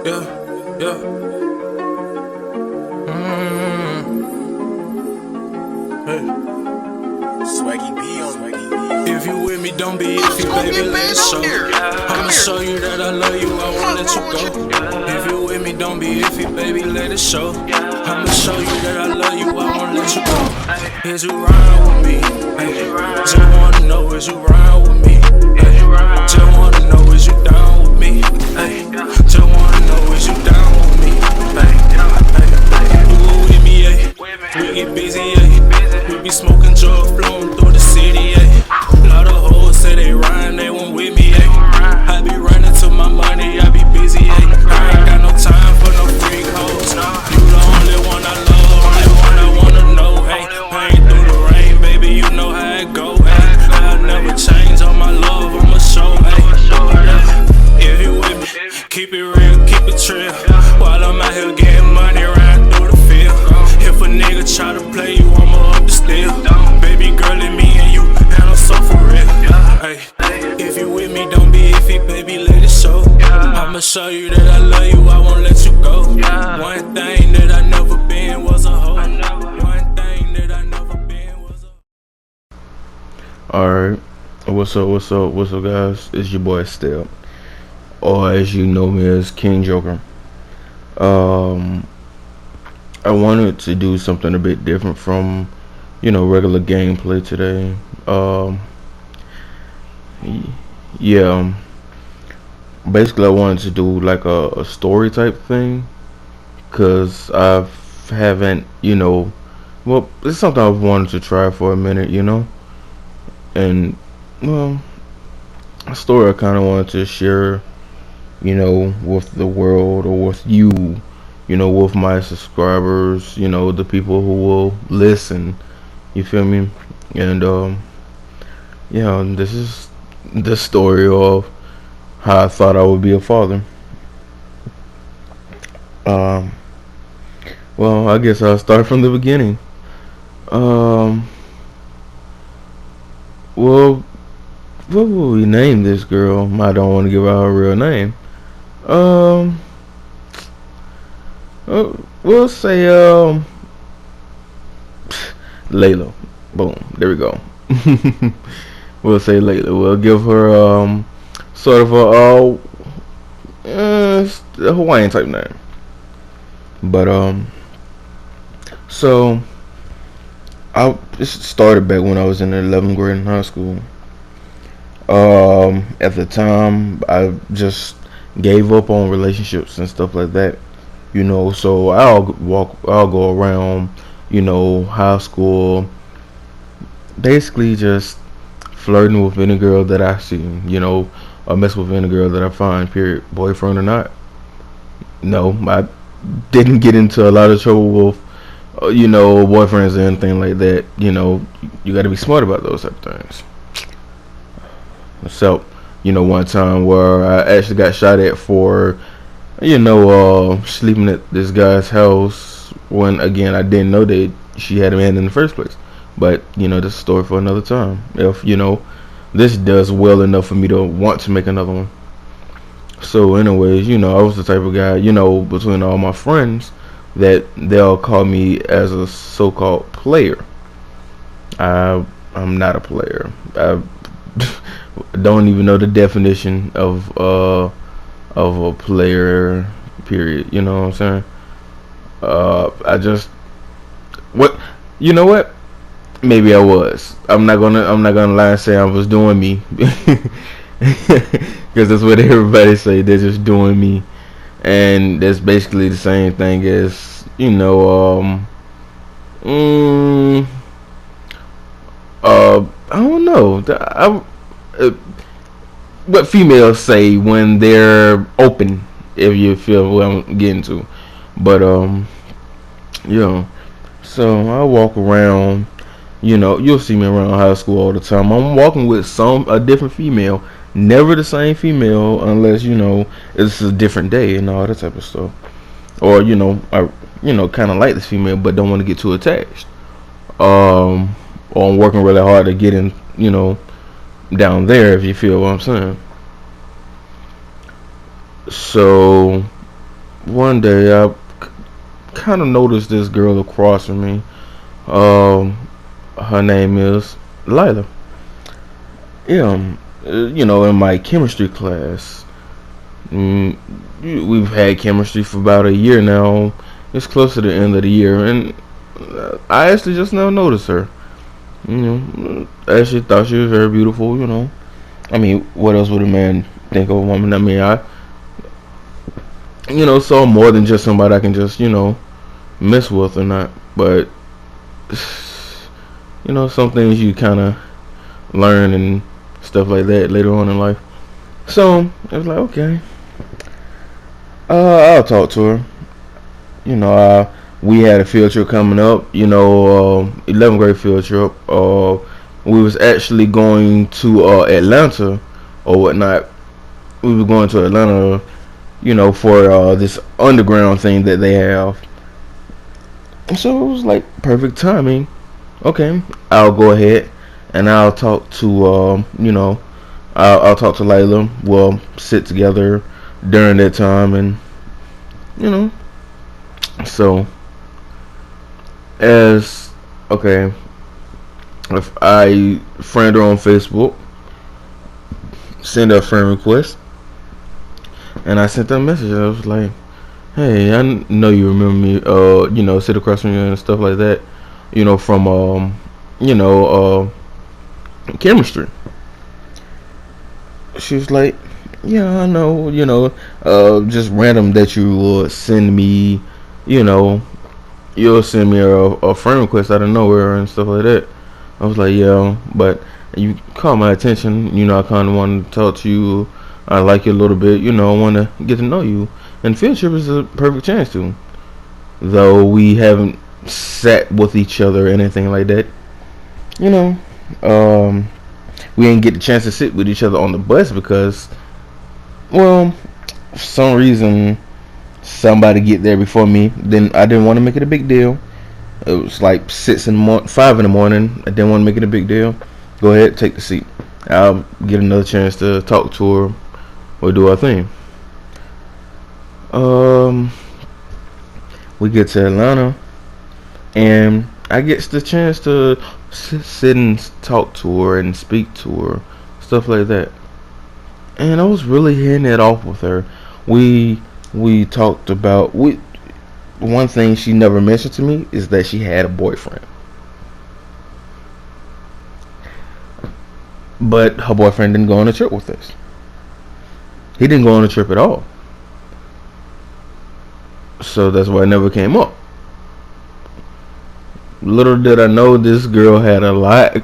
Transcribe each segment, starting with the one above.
Yeah, yeah. Hey. Swaggy B on Swaggy B. If you with me, don't be iffy, baby, let it show. I'ma show you that I love you, I won't let you go. If you with me, don't be iffy, baby, let it show. I'ma show you that I love you, I won't let you go. Is you riding with me? Ay, just wanna know, is you riding with me? Ay, just wanna know, is you down with me? Ay, just wanna know, is you down with me? Ay, you with me, ay. We get busy, ay. We be smoking drugs, flowing through the city, ay. Lot of hoes say they riding, they won't with me, ay. I be running to my money, I be busy, ay. I ain't got no time for no freak hoes. You the only one I love, only one I wanna know, ay. Pain through the rain, baby, you know how it go, ay. I'll never change on my love, I'ma show, ay. If you with me, keep it real, keep it trill. While I'm out here getting money, riding through the field. If a nigga try to play you, I'ma up the steel. Baby girl and me and you, and I'm so for real. Ay, if you with me, don't be iffy, baby, let it show. I'ma show you that I love you, I won't let you go. One thing that I never been was a hoe. One thing that I never been was a Alright, what's up guys? It's your boy Step, or as you know me as King Joker. I wanted to do something a bit different from, regular gameplay today. Yeah, basically I wanted to do like a story type thing, cause I haven't, well, it's something I've wanted to try for a minute, and well, a story I kind of wanted to share, with the world, or with you, with my subscribers, the people who will listen, you feel me? And yeah, this is the story of how I thought I would be a father. Well, I guess I'll start from the beginning. Well, what will we name this girl? I don't want to give out her real name. We'll say Layla. Boom. There we go. We'll say Layla. We'll give her sort of a Hawaiian type name. But so this started back when I was in the 11th grade in high school. At the time, I just gave up on relationships and stuff like that. So I'll go around, high school, basically just flirting with any girl that I see, or mess with any girl that I find, period, boyfriend or not. No, I didn't get into a lot of trouble with, boyfriends or anything like that. You got to be smart about those type of things. So, one time where I actually got shot at for, sleeping at this guy's house, when again I didn't know that she had a man in the first place. But this is a story for another time. If this does well enough for me to want to make another one. So anyways, I was the type of guy, between all my friends, that they'll call me as a so-called player. I'm not a player. I don't even know the definition of a player, period. You know what I'm saying? I just what? Maybe I was. I'm not gonna lie and say I was doing me, because that's what everybody say. They're just doing me, and that's basically the same thing as I don't know. What females say when they're open, if you feel what I'm getting to. But so I walk around, you'll see me around high school all the time. I'm walking with a different female, never the same female, unless it's a different day and all that type of stuff. Or I kind of like this female but don't want to get too attached. Or I'm working really hard to get in, down there, if you feel what I'm saying. So one day I kind of noticed this girl across from me. Um, Her name is Lila. Yeah, in my chemistry class. Mm, we've had chemistry for about a year now. It's close to the end of the year, and I actually just now noticed her. I actually thought she was very beautiful. I mean, what else would a man think of a woman? I mean, I saw more than just somebody I can just mess with or not. But some things you kind of learn and stuff like that later on in life. So I was like, okay, I'll talk to her. We had a field trip coming up. 11th grade field trip. We was actually going to Atlanta or whatnot. We were going to Atlanta, for this underground thing that they have. So it was like perfect timing. Okay, I'll go ahead and I'll talk to I'll talk to Layla. We'll sit together during that time, and you know. So as okay, if I friend her on Facebook, send her a friend request, and I sent her a message. I was like, "Hey, I know you remember me. Sit across from you and stuff like that. From chemistry." She was like, "Yeah, I know. Just random that you would send me. You know, you'll send me a friend request out of nowhere and stuff like that." I was like, "Yeah, but you caught my attention. I kind of wanted to talk to you. I like you a little bit. I want to get to know you. And field trip is a perfect chance to. Though we haven't sat with each other or anything like that. You know, we didn't get the chance to sit with each other on the bus because, well, for some reason, somebody get there before me. Then I didn't want to make it a big deal. It was like 5 in the morning. I didn't want to make it a big deal. Go ahead, take the seat. I'll get another chance to talk to her or do our thing. We get to Atlanta, and I get the chance to sit and talk to her and speak to her, stuff like that. And I was really hitting it off with her. We talked about one thing she never mentioned to me is that she had a boyfriend. But her boyfriend didn't go on a trip with us. He didn't go on a trip at all. So that's why it never came up. Little did I know this girl had a lot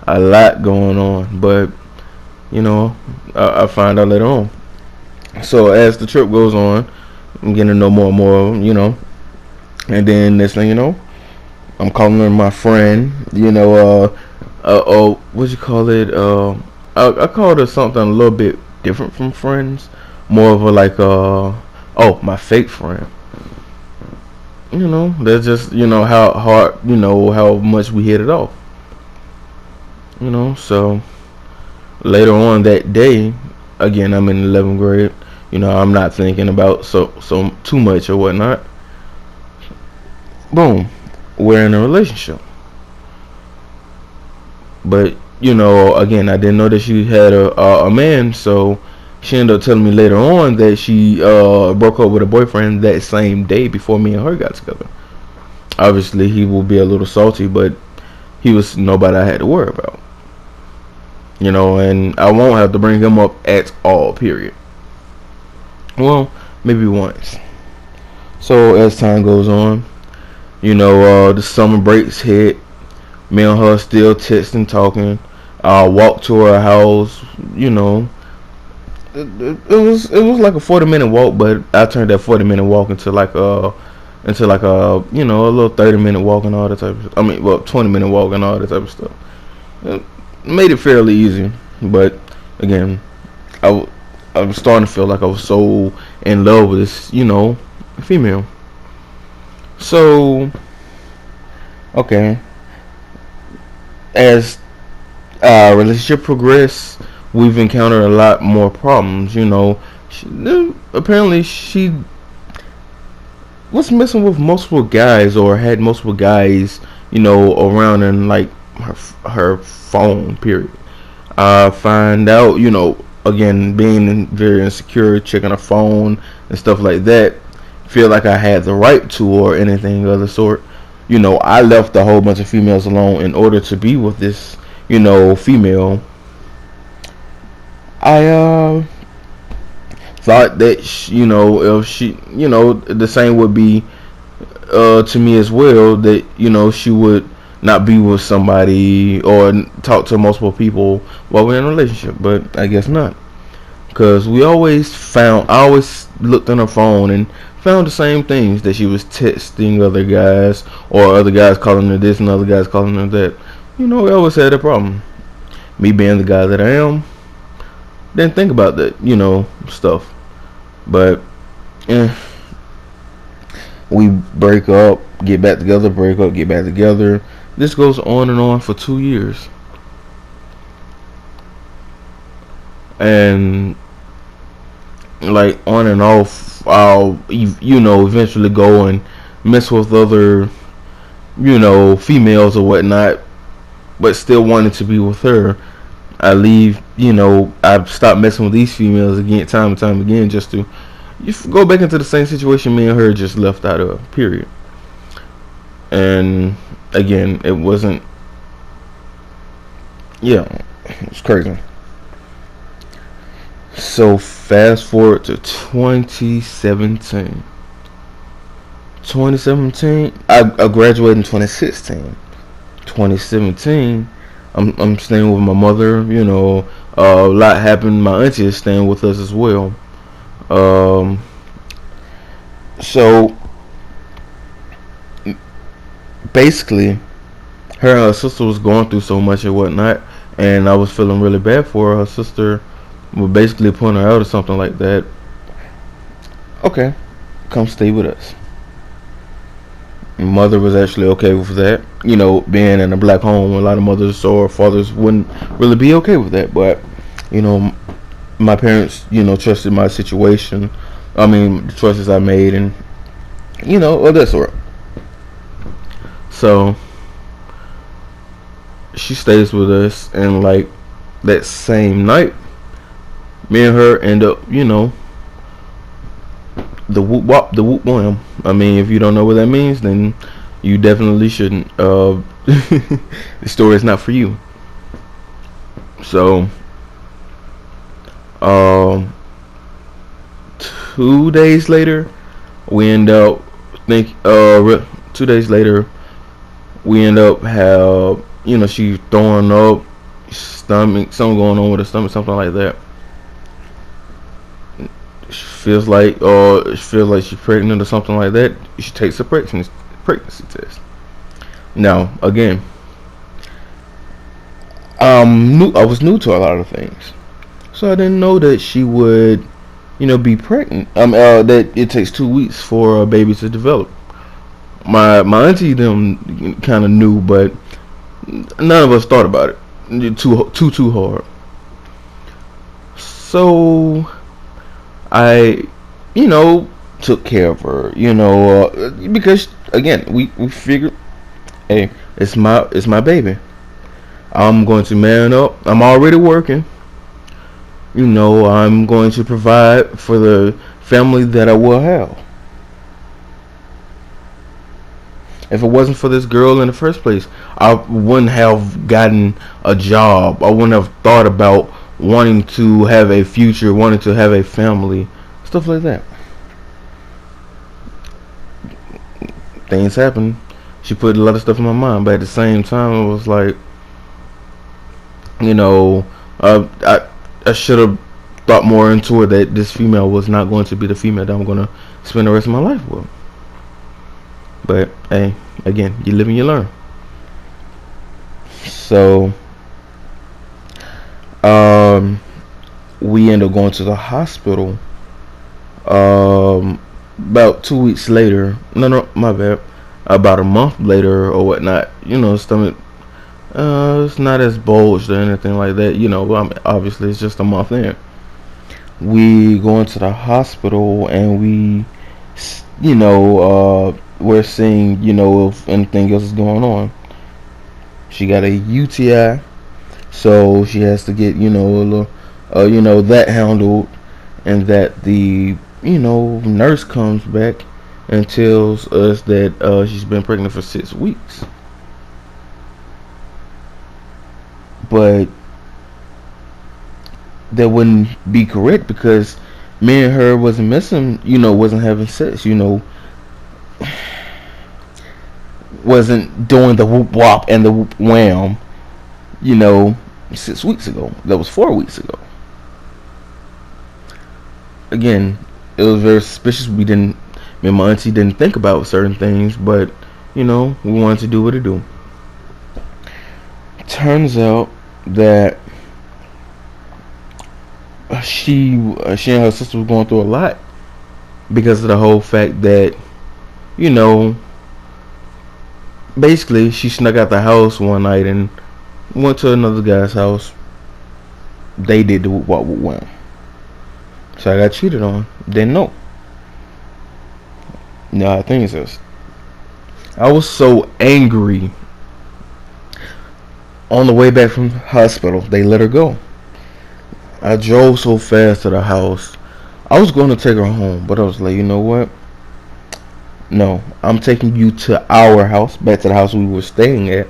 a lot going on. But I find out later on. So as the trip goes on, I'm getting to know more and more, and then next thing you know, I'm calling her my friend, what you call it? I called her something a little bit different from friends, more of a like my fake friend. That's just how hard, how much we hit it off. So later on that day, again I'm in 11th grade. I'm not thinking about so too much or whatnot. Boom, we're in a relationship. But again, I didn't know that she had a man, so she ended up telling me later on that she broke up with a boyfriend that same day before me and her got together. Obviously, he will be a little salty, but he was nobody I had to worry about. And I won't have to bring him up at all, period. Well, maybe once. So as time goes on, the summer breaks hit. Me and her still texting, talking. I walked to her house. It was like a 40-minute walk, but I turned that 40-minute walk into like a a little 30-minute walk and all that type of. 20-minute walk and all that type of stuff. It made it fairly easy, but again, I was starting to feel like I was so in love with this, female. So, okay, as our relationship progressed, we've encountered a lot more problems. apparently she was messing with multiple guys or had multiple guys, around in like her phone. Period. I find out, again, being very insecure, checking her phone and stuff like that. Feel like I had the right to or anything of the sort. I left a whole bunch of females alone in order to be with this, female. I thought that if she, the same would be to me as well, that she would not be with somebody or talk to multiple people while we're in a relationship, but I guess not, because I always looked on her phone and found the same things, that she was texting other guys or other guys calling her this and other guys calling her that. We always had a problem. Me being the guy that I am, didn't think about that, stuff. But we break up, get back together, break up, get back together. This goes on and on for 2 years. And like on and off, I'll eventually go and mess with other females or whatnot, but still wanting to be with her. I leave, I stop messing with these females again, time and time again, just to go back into the same situation me and her just left out of, period. And again, it wasn't, it's crazy. So fast forward to 2017. I graduated in 2016. 2017, I'm staying with my mother. A lot happened. My auntie is staying with us as well. So basically, her and her sister was going through so much and whatnot, and I was feeling really bad for her. Her sister was basically putting her out or something like that. Okay, come stay with us. Mother was actually okay with that. Being in a black home, a lot of mothers or fathers wouldn't really be okay with that. But, my parents, trusted my situation. I mean, the choices I made, and, all that sort. So, she stays with us, and like that same night, me and her end up, the whoop wop, the whoop wham. I mean, if you don't know what that means, then you definitely shouldn't. The story is not for you. So, 2 days later, we end up 2 days later, we end up have she throwing up, stomach, something going on with her stomach, something like that. Feels like she's pregnant or something like that. She takes a pregnancy test. Now, again, I was new to a lot of things, so I didn't know that she would, be pregnant. That it takes 2 weeks for a baby to develop. My auntie them kind of knew, but none of us thought about it too hard. So I, took care of her, because again, we figured, hey, it's my baby. I'm going to man up. I'm already working. I'm going to provide for the family that I will have. If it wasn't for this girl in the first place, I wouldn't have gotten a job. I wouldn't have thought about wanting to have a future, wanting to have a family, stuff like that. Things happen. She put a lot of stuff in my mind, but at the same time, it was like, I should have thought more into it, that this female was not going to be the female that I'm going to spend the rest of my life with. But hey, again, you live and you learn. So, we end up going to the hospital. About 2 weeks later, no, my bad. About a month later or whatnot, stomach, it's not as bulged or anything like that. But obviously it's just a month in. we go into the hospital and we're seeing, if anything else is going on. She got a UTI, so she has to get, a little, that handled, and that the, nurse comes back and tells us that she's been pregnant for 6 weeks. But that wouldn't be correct, because me and her wasn't messing, wasn't having sex, wasn't doing the whoop wop and the whoop wham, 6 weeks ago. That was 4 weeks ago. Again, it was very suspicious. Me and my auntie didn't think about certain things, but we wanted to do what it do. Turns out that she and her sister was going through a lot, because of the whole fact that, basically she snuck out the house one night and went to another guy's house. They did what went. So I got cheated on. Didn't know. No, I think it's this. I was so angry. On the way back from the hospital, they let her go. I drove so fast to the house. I was going to take her home, but I was like, you know what? No, I'm taking you to our house, back to the house we were staying at.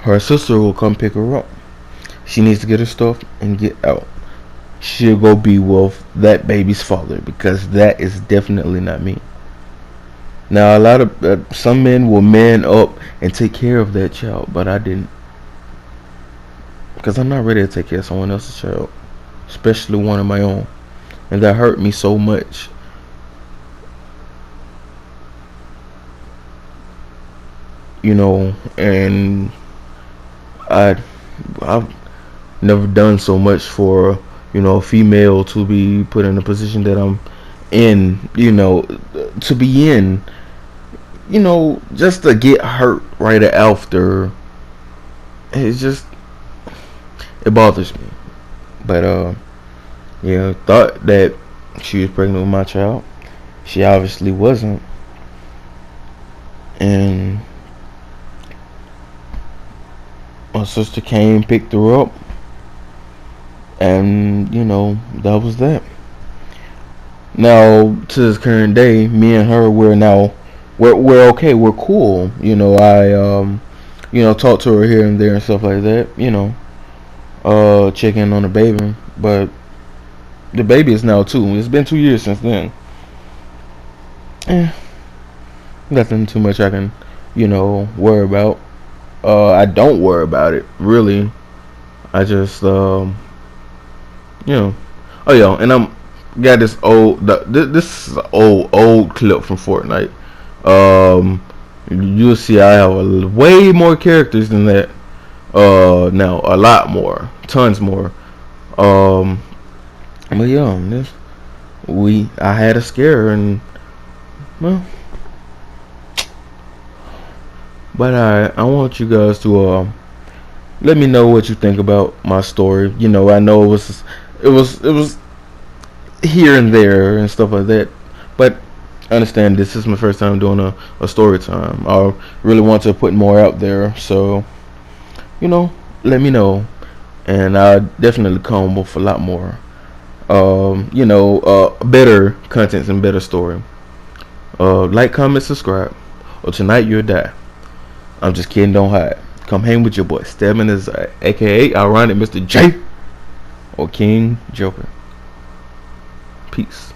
Her sister will come pick her up. She needs to get her stuff and get out. She'll go be with that baby's father, because that is definitely not me. Now, a lot of some men will man up and take care of that child, but I didn't, because I'm not ready to take care of someone else's child, especially one of my own, and that hurt me so much. And I've never done so much for a female to be put in a position that I'm in, to be in, just to get hurt right after. It bothers me. But thought that she was pregnant with my child. She obviously wasn't. And my sister came, picked her up, and that was that. Now, to this current day, me and her, we're okay, we're cool. I talk to her here and there and stuff like that. Check in on the baby, but the baby is now 2. It's been 2 years since then. Nothing too much I can worry about. I don't worry about it, really. I just oh yeah, and I'm got this this is an old clip from Fortnite. You'll see I have way more characters than that. Now a lot more, tons more. But yeah, I had a scare, and well. But I want you guys to let me know what you think about my story. I know it was here and there and stuff like that, but understand this is my first time doing a story time. I really want to put more out there, so let me know, and I'll definitely come with a lot more better contents and better story. Like, comment, subscribe, or tonight you'll die. I'm just kidding, don't hide. Come hang with your boy Stedman, is aka Ironic Mr. J, or King Joker. Peace.